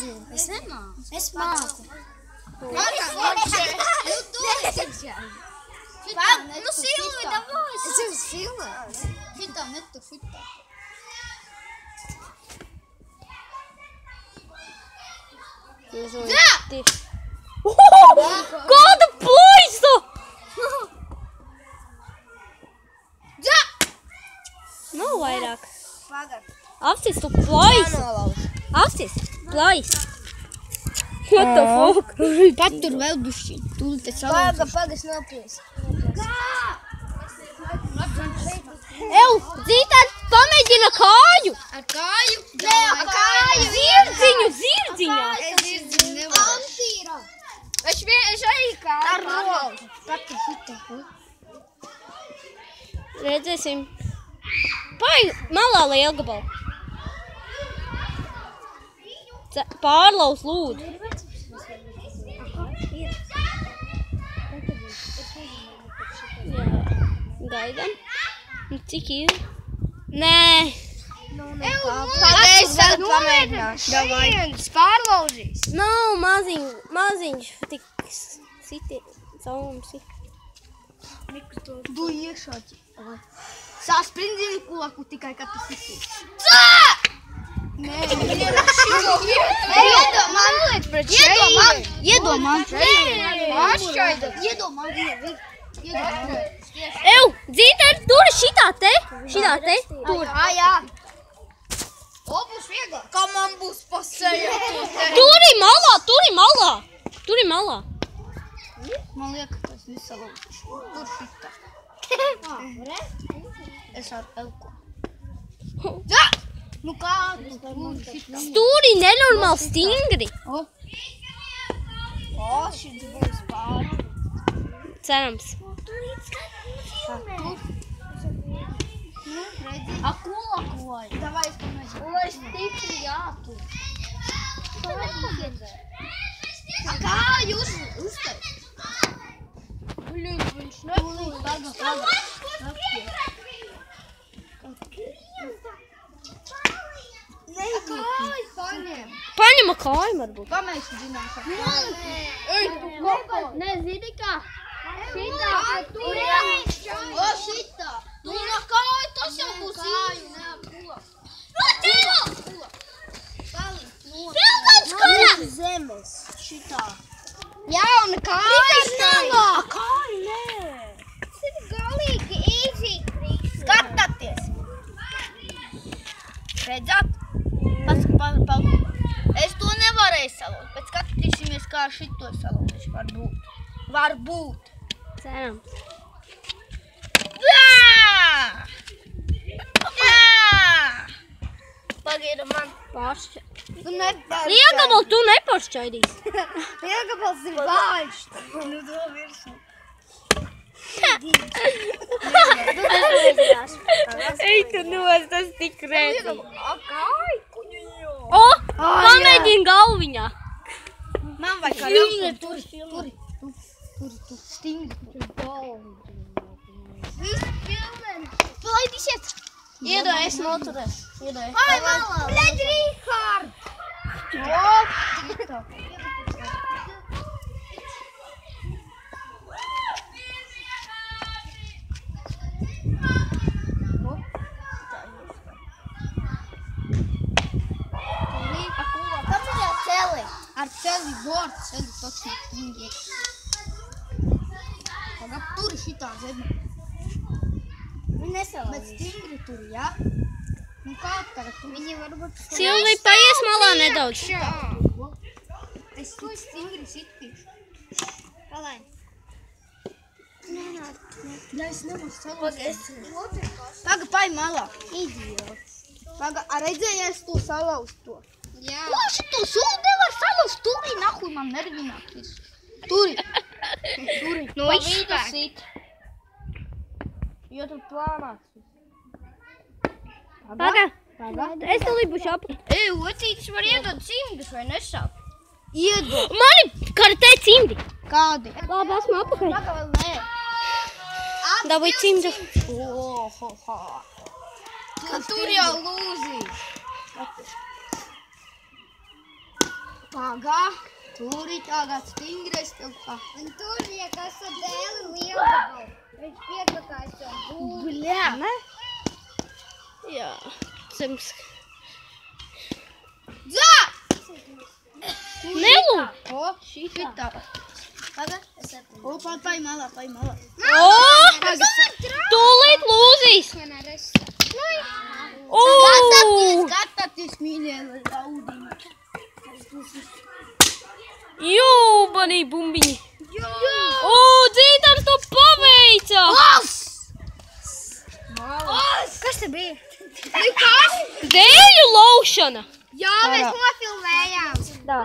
nezinu. Es nemāku. Es māku. Nu, Silvi, davai! Es jau filmēju. Šitā netur, šitā. Jā! Kāda puisa! Jā! Nav vairāk. Pagar. Apsis, tu plais. Apsis, plais. What the fuck? Patur vēl bišķi. Tūlīt te Paga, pagas nopies. Ew, Zītār, pamēģina kāju. Ar kāju? Nē, ar kāju. Zirdziņā. Es zirdziņu nevaru. Antīra. Es arī kāju. Ar roku. Patur šitā. Redzēsim. Pai, malā lielgabalu. Pārlauz lūdzu. Jā, gaidam. Cik ir? Nē. Es vēl pamēģināšu. Viens pārlauzīs. Nav maziņš, tik siti, caurums ir. Tu iekšā. Sāsprindzi koku tikai, kad tu sitīs. Nē, iedomā. Ew, Zītār, tur šitā te. Tur. Jā. O, būs vieglāk. Kā man būs pasēja to te? Turi malā. Man liekas, ka es nesalaušu. Tur šitā. Es ar elku. Jā! Nu kā? Stūri nenormāli stingri. O, šis būs pāri. Cerams. A ko? Davai es pamēģinu. O, es tikri jātur. A kā jūs uztais? Viņš netur. Kāju paņem. Paņem kāju varbūt. Pamēģināšu. Nē, zini kā? Šitā. O, šitā. Nu, no kāju tas jau būs īsti. Zemes. Šitā. Jauna kāja. Kāju nē. Tas ir galīgi easy. Skatāties. Redzat? Es to nevarēju salauzt, bet skatīsimies, kā šito salauzt. Varbūt. Cerams. Jā! Pagaida man. Liegabalu tu nepašķaidīsi. Liegabals ir vājš. Nu, to virsmu. Ej, tu nos, tas tik rēdzi. Kāju? O, pamēģini galviņā. Man vajag kā ļaut. Turi. Stingri. Viss pilnēm. Palaidīsiet. Iedo, es noturēšu. Ai, malā. Bļaļ, Rihard. Ar celi vārdu, celi točni stingri. Pagad, turi šitā zemi. Bet stingri turi, jā? Nu kā tagad? Viņi varbūt... Silvi, paies malā nedaudz. Es tik stingri sitīšu. Palaid. Jā, es nemaz salauzt. Paga, pai malā. Idiots. Paga, redzējies tu salauzt to? Jā. Ko šito sulu nevar salauzt? Turi, nahuj man nervināt visu. Turi. No vidu sit. Jo tu plānāks. Paga, es tu lībuši apakt. Ej, otītis var iedot cimdus vai nesāp? Iedot. Mani karatē cimdi. Kādi? Labi, esmu apakaļ. Paga vēl nē. Dabūj cimdu. Tur jau lūzīs. Pagā, tur ir tagad stingrais tilpā. Un tur bija kas ar dēli lielgabalu. Viņš piekakājas ar būvi. Bļā. Ne? Jā. Zems. Dzā! Nelu! O, šitā. Pagā, o, pai malā. O! Tūlīt lūzīs! Skatāties, mīļie, laudiņi. Jūbanī bumbiņi! O, Dzītars to paveica! Kas te bija? Dēļu laušana! Jā, mēs nofilmējām. Tā.